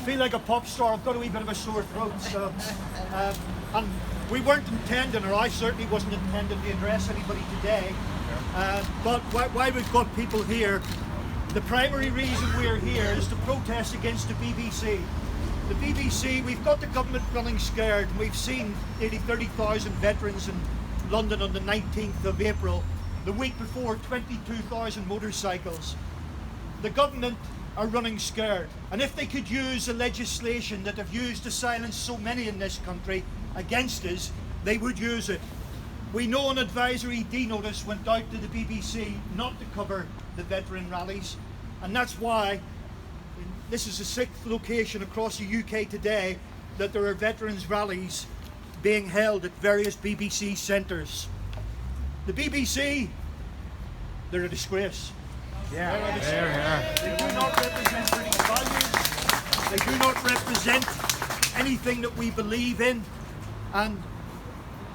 feel like a pop star. I've got a wee bit of a sore throat, so and we weren't intending, or I certainly wasn't intending to address anybody today. But why we've got people here, the primary reason we're here is to protest against the BBC. The BBC, we've got the government running scared, and we've seen nearly 30,000 veterans in London on the 19th of April. The week before, 22,000 motorcycles. The government are running scared, and if they could use the legislation that they've used to silence so many in this country against us, they would use it. We know an advisory D notice went out to the BBC not to cover the veteran rallies, and that's why this is the 6th location across the UK today that there are veterans rallies being held at various BBC centres. The BBC, they're a disgrace. Yeah. They do not represent British values. They do not represent anything that we believe in. And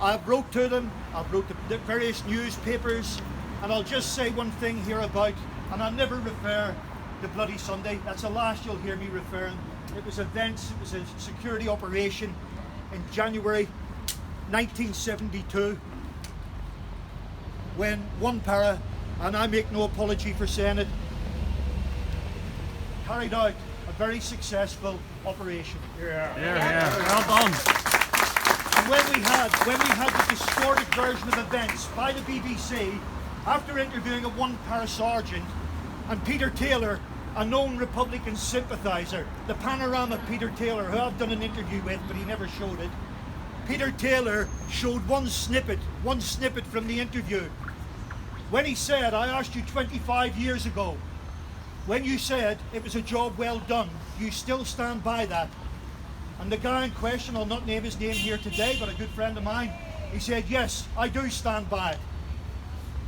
I wrote to them, I wrote to the various newspapers, and I'll just say one thing here about, and I'll never refer to Bloody Sunday. That's the last you'll hear me referring. It was events, it was a security operation in January 1972 when one para, and I make no apology for saying it, carried out a very successful operation. Well done. And when we had the distorted version of events by the BBC, after interviewing a one para sergeant and Peter Taylor, a known Republican sympathiser, the panorama Peter Taylor, who I've done an interview with, but he never showed it. Peter Taylor showed one snippet from the interview. When he said, I asked you 25 years ago, when you said it was a job well done, you still stand by that? And the guy in question, I'll not name his name here today, but a good friend of mine, he said, yes, I do stand by it.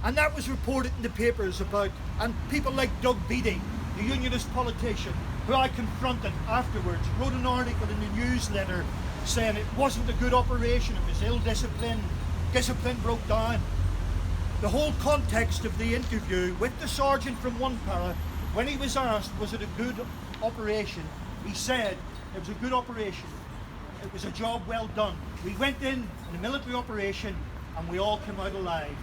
And that was reported in the papers about, and people like Doug Beattie, the unionist politician, who I confronted afterwards, wrote an article in the newsletter saying it wasn't a good operation, it was ill-discipline, discipline broke down. The whole context of the interview with the sergeant from one para, when he was asked, was it a good operation, he said, it was a good operation. It was a job well done. We went in a military operation and we all came out alive.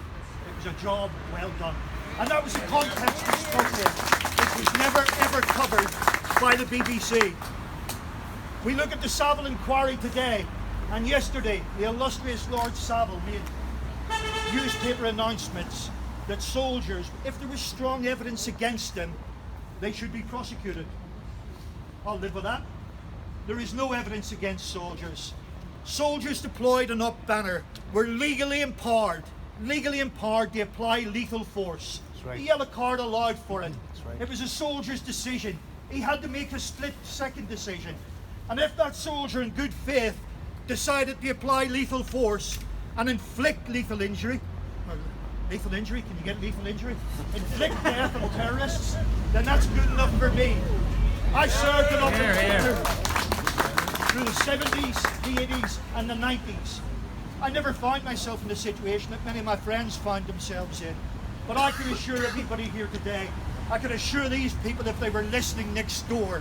It was a job well done. And that was the context we spoke in. It was never ever covered by the BBC. We look at the Savile inquiry today, and yesterday the illustrious Lord Savile made newspaper announcements that soldiers, if there was strong evidence against them, they should be prosecuted. I'll live with that. There is no evidence against soldiers. Soldiers deployed on up banner were legally empowered to apply lethal force. Right. The yellow card allowed for it. Right. It was a soldier's decision. He had to make a split-second decision. And if that soldier in good faith decided to apply lethal force and inflict lethal injury, can you get lethal injury? Inflict death on terrorists, then that's good enough for me. I served in through the 70s, the 80s and the 90s. I never found myself in the situation that many of my friends found themselves in. But I can assure everybody here today, I can assure these people if they were listening next door,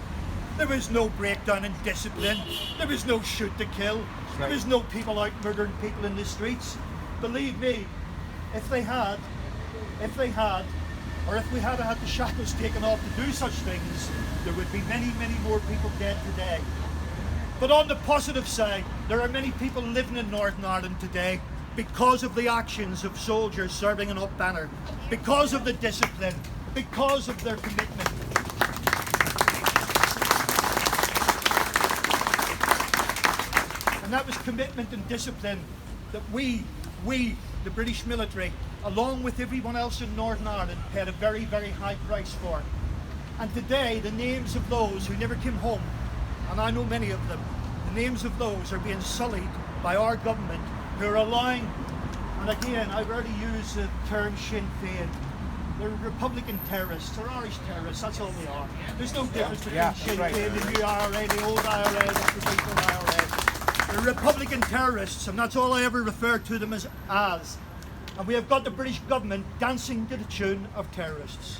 there was no breakdown in discipline, there was no shoot to kill, there was no people out murdering people in the streets. Believe me, if we had had the shackles taken off to do such things, there would be many, many more people dead today. But on the positive side, there are many people living in Northern Ireland today because of the actions of soldiers serving an up banner, because of the discipline, because of their commitment. And that was commitment and discipline that we, the British military, along with everyone else in Northern Ireland, paid a very, very high price for. And today, the names of those who never came home, and I know many of them, the names of those are being sullied by our government, who are allowing, and again, I've already used the term Sinn Féin. They're Republican terrorists, they're Irish terrorists, that's all they are. There's no difference between Sinn Féin, the new IRA, the old IRA, the traditional IRA. They're Republican terrorists, and that's all I ever refer to them as. And we have got the British government dancing to the tune of terrorists.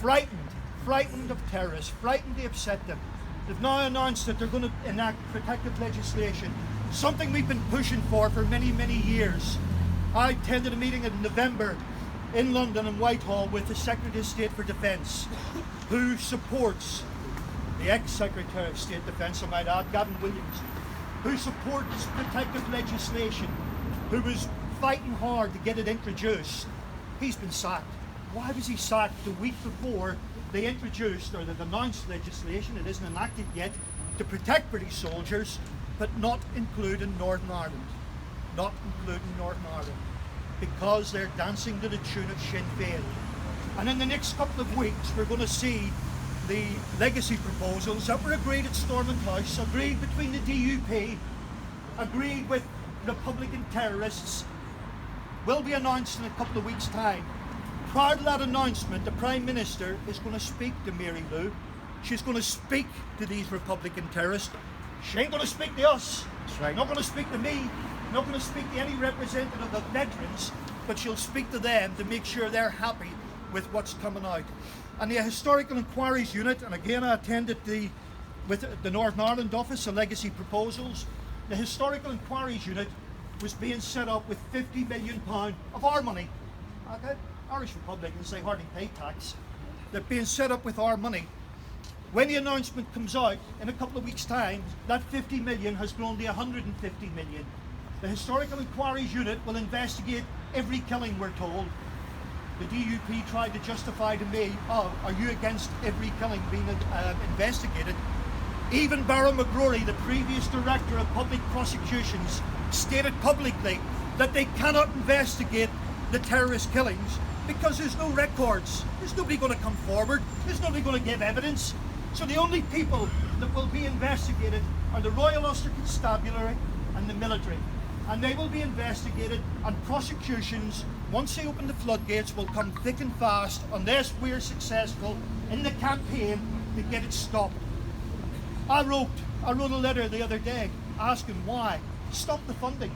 Frightened of terrorists, frightened to upset them. They've now announced that they're going to enact protective legislation, something we've been pushing for many, many years. I attended a meeting in November in London in Whitehall with the Secretary of State for Defence, who supports the ex-Secretary of State Defence, I might add, Gavin Williams, who supports protective legislation, who was fighting hard to get it introduced. He's been sacked. Why was he sacked the week before they introduced, or they've announced legislation, it isn't enacted yet, to protect British soldiers, but not including Northern Ireland? Not including Northern Ireland, because they're dancing to the tune of Sinn Féin. And in the next couple of weeks, we're going to see the legacy proposals that were agreed at Stormont House, agreed between the DUP, agreed with Republican terrorists, will be announced in a couple of weeks' time. Prior to that announcement, the Prime Minister is going to speak to Mary Lou. She's going to speak to these Republican terrorists. She ain't going to speak to us. That's right. Not going to speak to me. Not going to speak to any representative of veterans, but she'll speak to them to make sure they're happy with what's coming out. And the Historical Inquiries Unit, and again I attended with the Northern Ireland Office, the legacy proposals. The Historical Inquiries Unit was being set up with £50 million of our money. Okay? Irish Republicans, they hardly pay tax. They're being set up with our money. When the announcement comes out in a couple of weeks' time, that 50 million has grown to 150 million. The Historical Inquiries Unit will investigate every killing, we're told. The DUP tried to justify to me, oh, are you against every killing being investigated? Even Barra McGrory, the previous Director of Public Prosecutions, stated publicly that they cannot investigate the terrorist killings because there's no records. There's nobody going to come forward. There's nobody going to give evidence. So the only people that will be investigated are the Royal Ulster Constabulary and the military. And they will be investigated, and prosecutions, once they open the floodgates, will come thick and fast unless we're successful in the campaign to get it stopped. I wrote a letter the other day asking why. Stop the funding.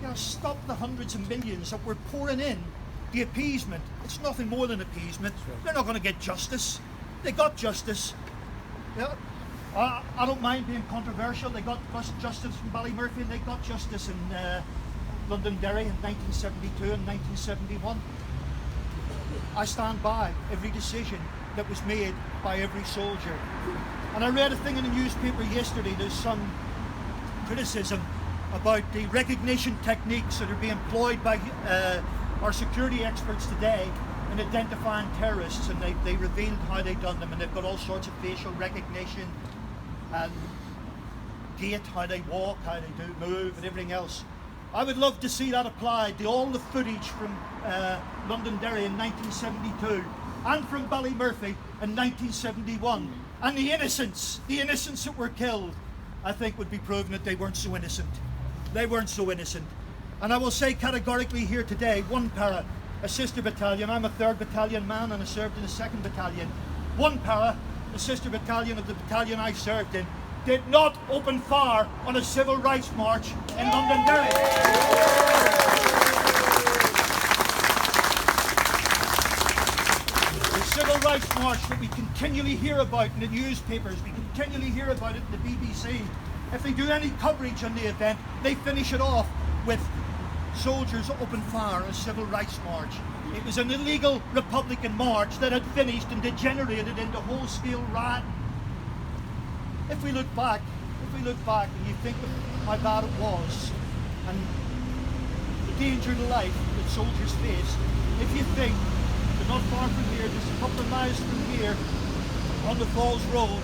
You know, stop the hundreds of millions that we're pouring in. The appeasement. It's nothing more than appeasement. They're not going to get justice. They got justice. Yeah. I don't mind being controversial. They got justice from Ballymurphy, and they got justice in Londonderry in 1972 and 1971. I stand by every decision that was made by every soldier. And I read a thing in the newspaper yesterday. There's some criticism about the recognition techniques that are being employed by our security experts today in identifying terrorists, and they revealed how they've done them, and they've got all sorts of facial recognition and gait, how they walk, how they do move, and everything else. I would love to see that applied to all the footage from Londonderry in 1972 and from Ballymurphy in 1971, and the innocents that were killed, I think would be proven that they weren't so innocent. They weren't so innocent. And I will say categorically here today, one para, a sister battalion, I'm a 3rd Battalion man and I served in the 2nd Battalion. One para, the sister battalion of the battalion I served in, did not open fire on a civil rights march in Londonderry. The civil rights march that we continually hear about in the newspapers, we continually hear about it in the BBC. If they do any coverage on the event, they finish it off with soldiers open fire on a civil rights march. It was an illegal Republican march that had finished and degenerated into whole-scale riot. If we look back and you think of how bad it was and the danger to life that soldiers face, if you think that not far from here, just a couple of miles from here, on the Falls Road,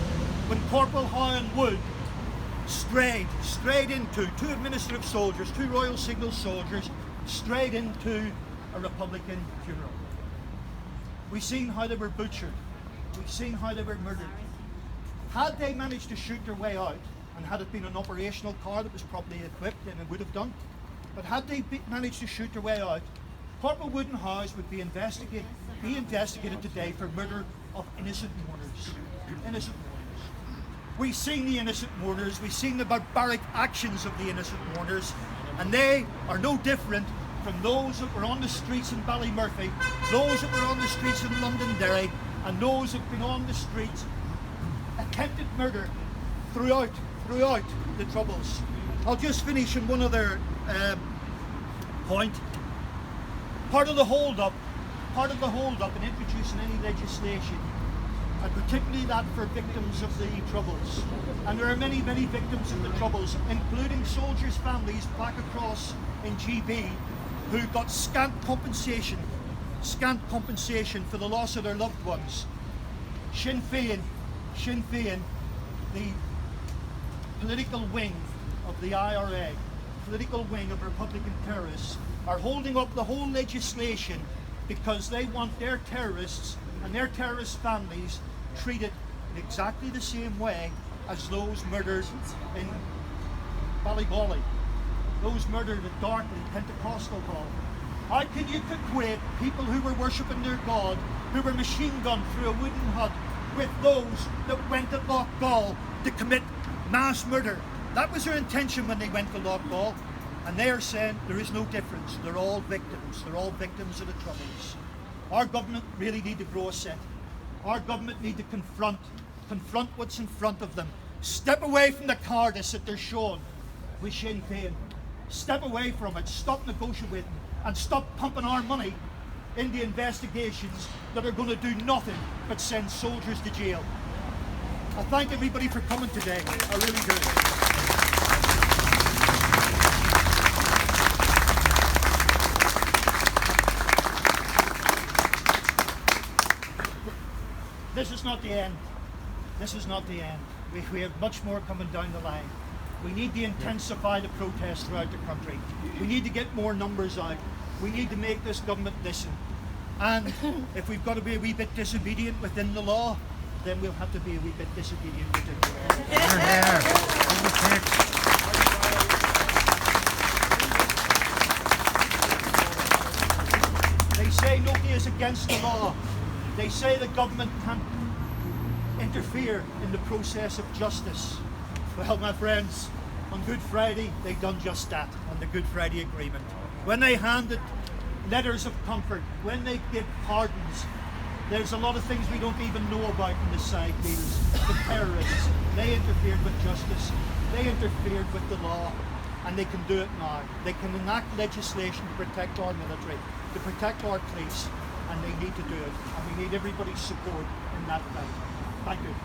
when Corporal Howard Wood strayed into two administrative soldiers, two Royal Signal soldiers, strayed into a Republican funeral. We've seen how they were butchered. We've seen how they were murdered. Had they managed to shoot their way out, and had it been an operational car that was properly equipped, then it would have done. But had they managed to shoot their way out, Corporal Wood and Howes would be investigated today for murder of innocent mourners. Innocent mourners. We've seen the innocent mourners, we've seen the barbaric actions of the innocent mourners, and they are no different from those that were on the streets in Ballymurphy, those that were on the streets in Londonderry, and those that have been on the streets attempted murder throughout the Troubles. I'll just finish on one other point. Part of the hold-up in introducing any legislation, and particularly that for victims of the Troubles, and there are many victims of the Troubles, including soldiers' families back across in GB, who got scant compensation for the loss of their loved ones. Sinn Féin, the political wing of the IRA, political wing of Republican terrorists, are holding up the whole legislation because they want their terrorists and their terrorist families treated in exactly the same way as those murdered in Ballygawley, those murdered at Dartly Pentecostal Hall. How can you equate people who were worshipping their God, who were machine gunned through a wooden hut, with those that went to Lochgall to commit mass murder? That was their intention when they went to Lochgall, and they are saying there is no difference. They're all victims. They're all victims of the Troubles. Our government really need to grow a set. Our government need to confront what's in front of them. Step away from the cowardice that they're showing with Sinn Féin. Step away from it. Stop negotiating and stop pumping our money into investigations that are going to do nothing but send soldiers to jail. I thank everybody for coming today. I really do. This is not the end. This is not the end. We have much more coming down the line. We need to intensify the protests throughout the country. We need to get more numbers out. We need to make this government listen. And if we've got to be a wee bit disobedient within the law, then we'll have to be a wee bit disobedient within the law. They say nobody is against the law. They say the government can't interfere in the process of justice. Well, my friends, on Good Friday, they done just that on the Good Friday Agreement. When they handed letters of comfort, when they give pardons, there's a lot of things we don't even know about in the side deals. The terrorists, they interfered with justice, they interfered with the law, and they can do it now. They can enact legislation to protect our military, to protect our police, and they need to do it. And we need everybody's support in that fight. Thank you.